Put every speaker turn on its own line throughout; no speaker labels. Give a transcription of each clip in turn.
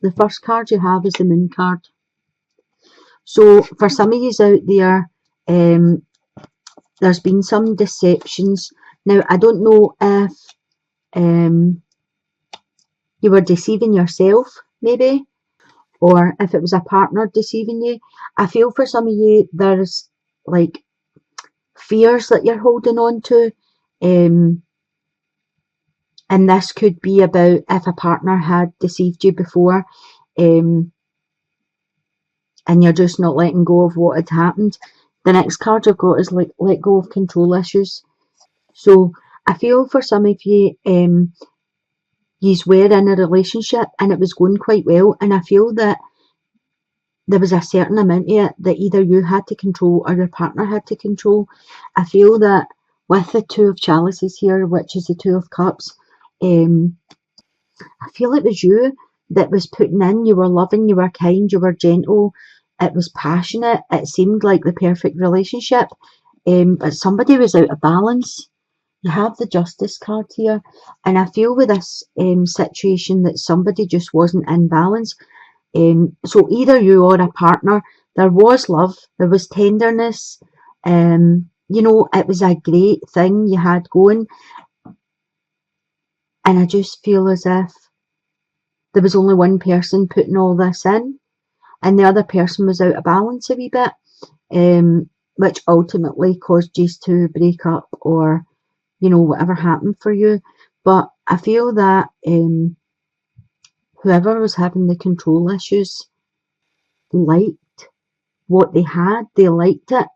The first card you have is the Moon card. So for some of you out there, there's been some deceptions. Now, I don't know if you were deceiving yourself, maybe, or if it was a partner deceiving you. I feel for some of you, there's like fears that you're holding on to. And this could be about if a partner had deceived you before, and you're just not letting go of what had happened. The next card I've got is like let go of control issues. So I feel for some of you, yous were in a relationship and it was going quite well, and I feel that there was a certain amount of it that either you had to control or your partner had to control. I feel that with the Two of Chalices here, which is the Two of Cups, I feel it was you that was putting in. You were loving, you were kind, you were gentle, it was passionate, it seemed like the perfect relationship, but somebody was out of balance. You have the Justice card here, and I feel with this situation that somebody just wasn't in balance. So either you or a partner, there was love, there was tenderness, it was a great thing you had going, and I just feel as if there was only one person putting all this in, and the other person was out of balance a wee bit, which ultimately caused you to break up, or whatever happened for you. But I feel that whoever was having the control issues liked what they had, they liked it,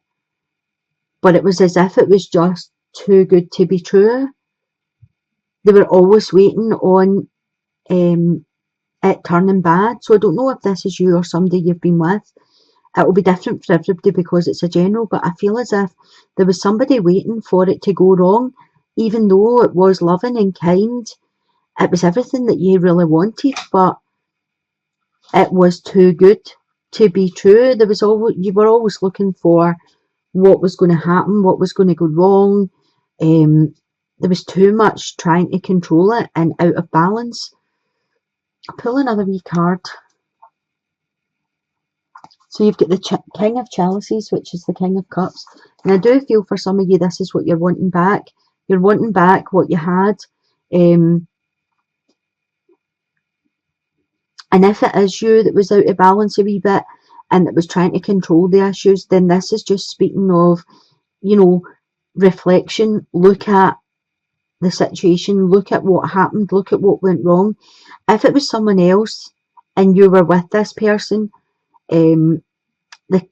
but it was as if it was just too good to be true. They were always waiting on it turning bad. So I don't know if this is you or somebody you've been with. It will be different for everybody because it's a general, but I feel as if there was somebody waiting for it to go wrong, even though it was loving and kind. It was everything that you really wanted, but it was too good to be true. You were always looking for what was going to happen, what was going to go wrong. There was too much trying to control it and out of balance. I'll pull another wee card. So you've got the King of Chalices, which is the King of Cups. And I do feel for some of you, this is what you're wanting back. You're wanting back what you had. And if it is you that was out of balance a wee bit and that was trying to control the issues, then this is just speaking of, reflection. Look at the situation, look at what happened, look at what went wrong. If it was someone else and you were with this person, the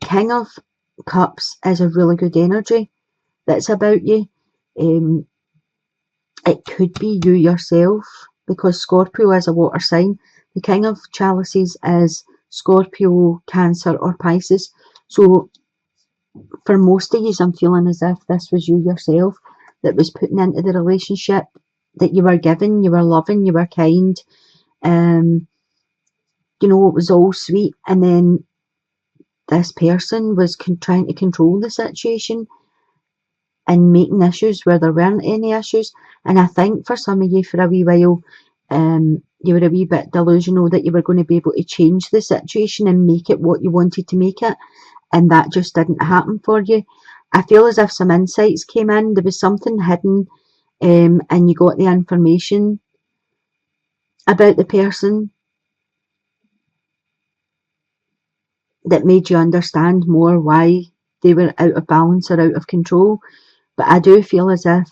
King of Cups is a really good energy that's about you. It could be you yourself, because Scorpio is a water sign. The King of Chalices is Scorpio, Cancer or Pisces. So for most of you, I'm feeling as if this was you yourself that was putting into the relationship, that you were giving, you were loving, you were kind. It was all sweet, and then this person was trying to control the situation and making issues where there weren't any issues. And I think for some of you, for a wee while, you were a wee bit delusional that you were going to be able to change the situation and make it what you wanted to make it, and that just didn't happen for you. I feel as if some insights came in, there was something hidden, and you got the information about the person that made you understand more why they were out of balance or out of control. But I do feel as if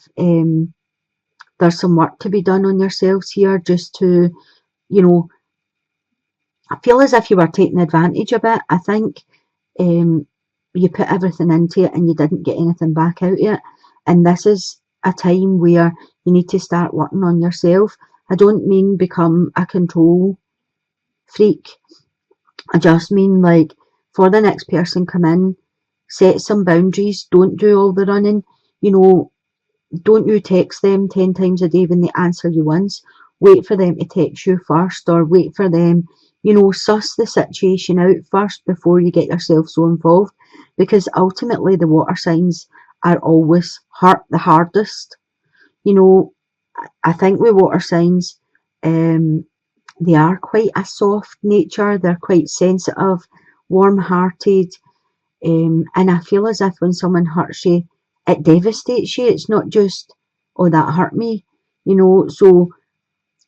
there's some work to be done on yourselves here, just to, I feel as if you were taking advantage of it. I think you put everything into it and you didn't get anything back out of it. And this is a time where you need to start working on yourself. I don't mean become a control freak. I just mean, like, for the next person come in, set some boundaries. Don't do all the running. Don't you text them 10 times a day when they answer you once. Wait for them to text you first, or wait for them, suss the situation out first before you get yourself so involved, because ultimately the water signs are always hurt the hardest. I think with water signs, they are quite a soft nature, they're quite sensitive, warm-hearted, and I feel as if when someone hurts you, it devastates you. It's not just, oh, that hurt me, so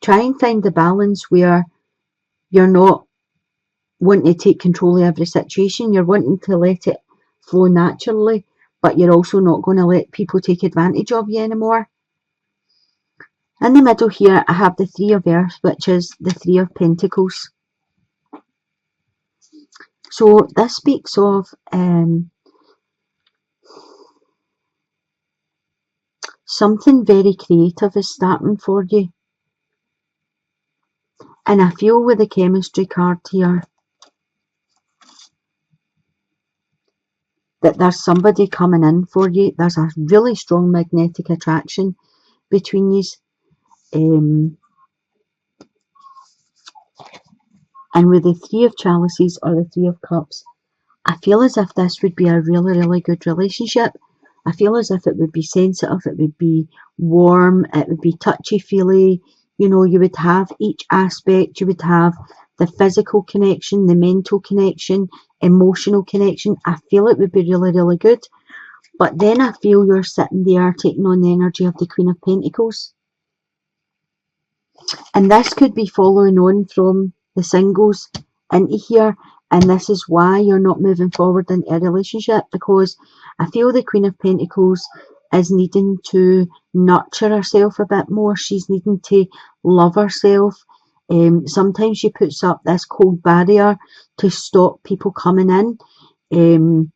try and find the balance where you're not wanting to take control of every situation, you're wanting to let it flow naturally, but you're also not going to let people take advantage of you anymore. In the middle here, I have the Three of Earth, which is the Three of Pentacles. So this speaks of something very creative is starting for you. And I feel with the chemistry card here that there's somebody coming in for you. There's a really strong magnetic attraction between you. And with the Three of Chalices or the Three of Cups, I feel as if this would be a really, really good relationship. I feel as if it would be sensitive, it would be warm, it would be touchy-feely. You would have each aspect. You would have the physical connection, the mental connection, emotional connection. I feel it would be really, really good. But then I feel you're sitting there taking on the energy of the Queen of Pentacles. And this could be following on from the singles into here. And this is why you're not moving forward in a relationship, because I feel the Queen of Pentacles is needing to nurture herself a bit more. She's needing to love herself. Sometimes she puts up this cold barrier to stop people coming in. And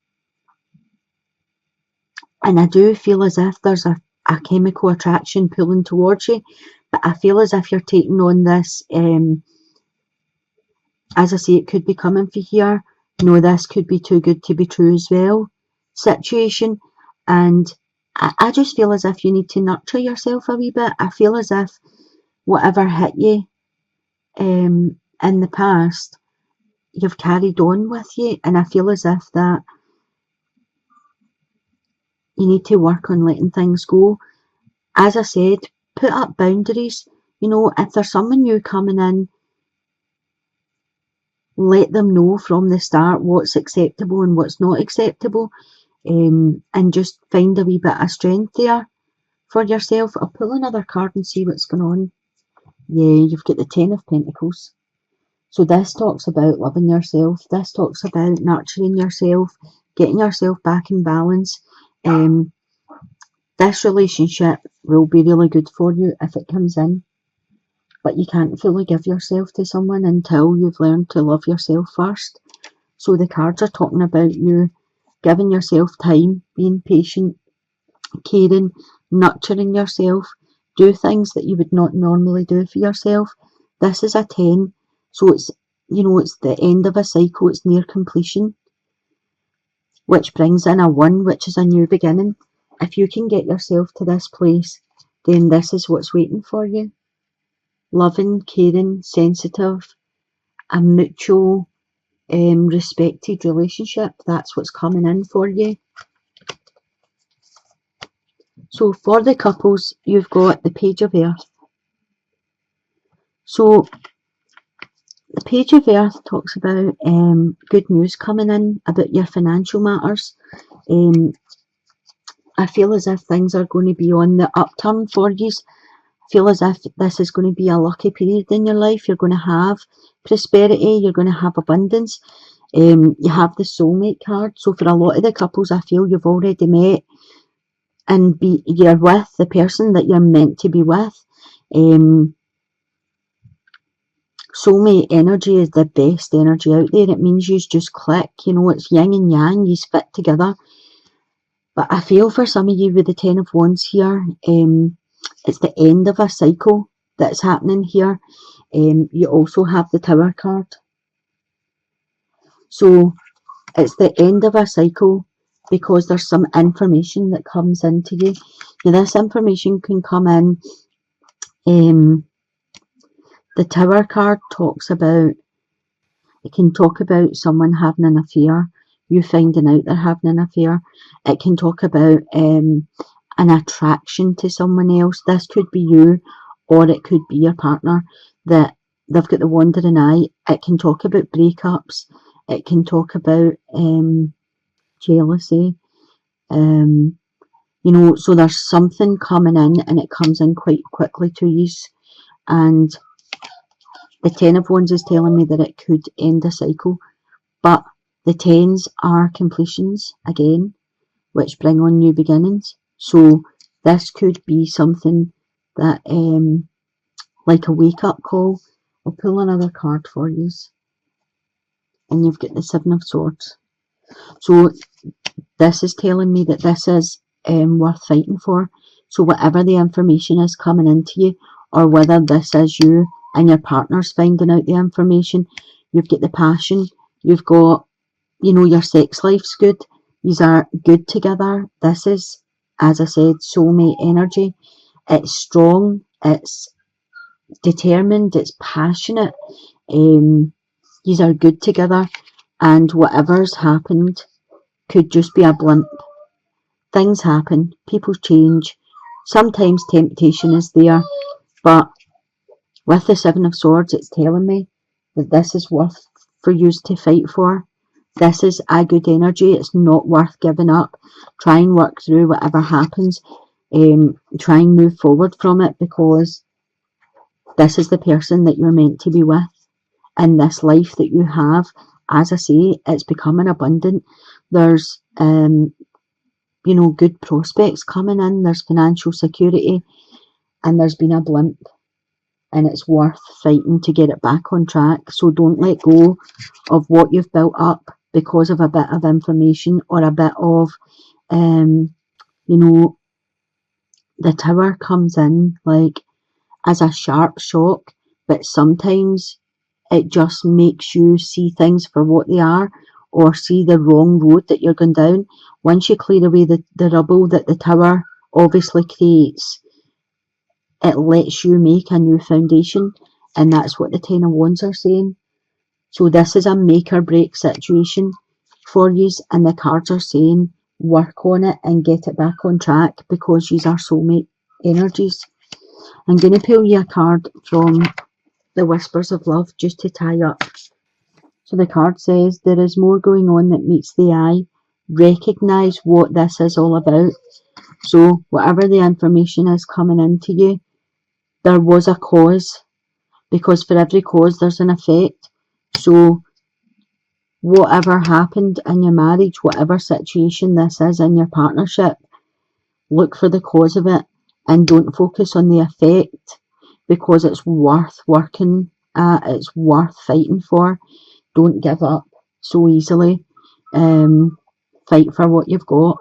I do feel as if there's a chemical attraction pulling towards you. But I feel as if you're taking on this, as I say, it could be coming for here. This could be too good to be true as well situation. And I just feel as if you need to nurture yourself a wee bit. I feel as if whatever hit you in the past, you've carried on with you. And I feel as if that you need to work on letting things go. As I said, put up boundaries. If there's someone new coming in, let them know from the start what's acceptable and what's not acceptable, and just find a wee bit of strength there for yourself. I'll pull another card and see what's going on. Yeah, you've got the Ten of Pentacles. So this talks about loving yourself. This talks about nurturing yourself, getting yourself back in balance. This relationship will be really good for you if it comes in. But you can't fully give yourself to someone until you've learned to love yourself first. So the cards are talking about you giving yourself time, being patient, caring, nurturing yourself. Do things that you would not normally do for yourself. This is a 10, so it's the end of a cycle. It's near completion, which brings in a 1, which is a new beginning. If you can get yourself to this place, then this is what's waiting for you. Loving, caring, sensitive, a mutual, respected relationship. That's what's coming in for you. So for the couples, you've got the Page of Earth. So the Page of Earth talks about good news coming in about your financial matters. I feel as if things are going to be on the upturn for you. I feel as if this is going to be a lucky period in your life. You're going to have prosperity. You're going to have abundance. You have the soulmate card. So for a lot of the couples, I feel you've already met and you're with the person that you're meant to be with. Soulmate energy is the best energy out there. It means you just click. It's yin and yang. You fit together. But I feel for some of you with the Ten of Wands here, it's the end of a cycle that's happening here. You also have the Tower card. So it's the end of a cycle because there's some information that comes into you. Now this information can come in. The Tower card talks about, it can talk about someone having an affair, you finding out they're having an affair. It can talk about an attraction to someone else. This could be you, or it could be your partner that they've got the wandering eye. It can talk about breakups. It can talk about jealousy. You know, so there's something coming in, and it comes in quite quickly to you. And the Ten of Wands is telling me that it could end a cycle, but the tens are completions again, which bring on new beginnings. So this could be something that, like a wake-up call. I'll pull another card for you, and you've got the Seven of Swords. So this is telling me that this is worth fighting for. So whatever the information is coming into you, or whether this is you and your partner's finding out the information, you've got the passion, you've got, you know, your sex life's good, these are good together. This is, as I said, soulmate energy. It's strong, it's determined, it's passionate. These are good together, and whatever's happened could just be a blimp. Things happen, people change, sometimes temptation is there, but with the Seven of Swords, it's telling me that this is worth for you to fight for. This is a good energy. It's not worth giving up. Try and work through whatever happens. Try and move forward from it, because this is the person that you're meant to be with. And this life that you have, as I say, it's becoming abundant. There's, you know, good prospects coming in. There's financial security, and there's been a blimp, and it's worth fighting to get it back on track. So don't let go of what you've built up because of a bit of information or a bit of, you know, the Tower comes in like as a sharp shock, but sometimes it just makes you see things for what they are, or see the wrong road that you're going down. Once you clear away the rubble that the Tower obviously creates, it lets you make a new foundation, and that's what the Ten of Wands are saying. So this is a make or break situation for you, and the cards are saying work on it and get it back on track, because these are soulmate energies. I'm going to pull you a card from the Whispers of Love just to tie up. So the card says, there is more going on that meets the eye. Recognise what this is all about. So whatever the information is coming into you, there was a cause, because for every cause there's an effect. So whatever happened in your marriage, whatever situation this is in your partnership, look for the cause of it and don't focus on the effect, because it's worth working at, it's worth fighting for. Don't give up so easily. Fight for what you've got.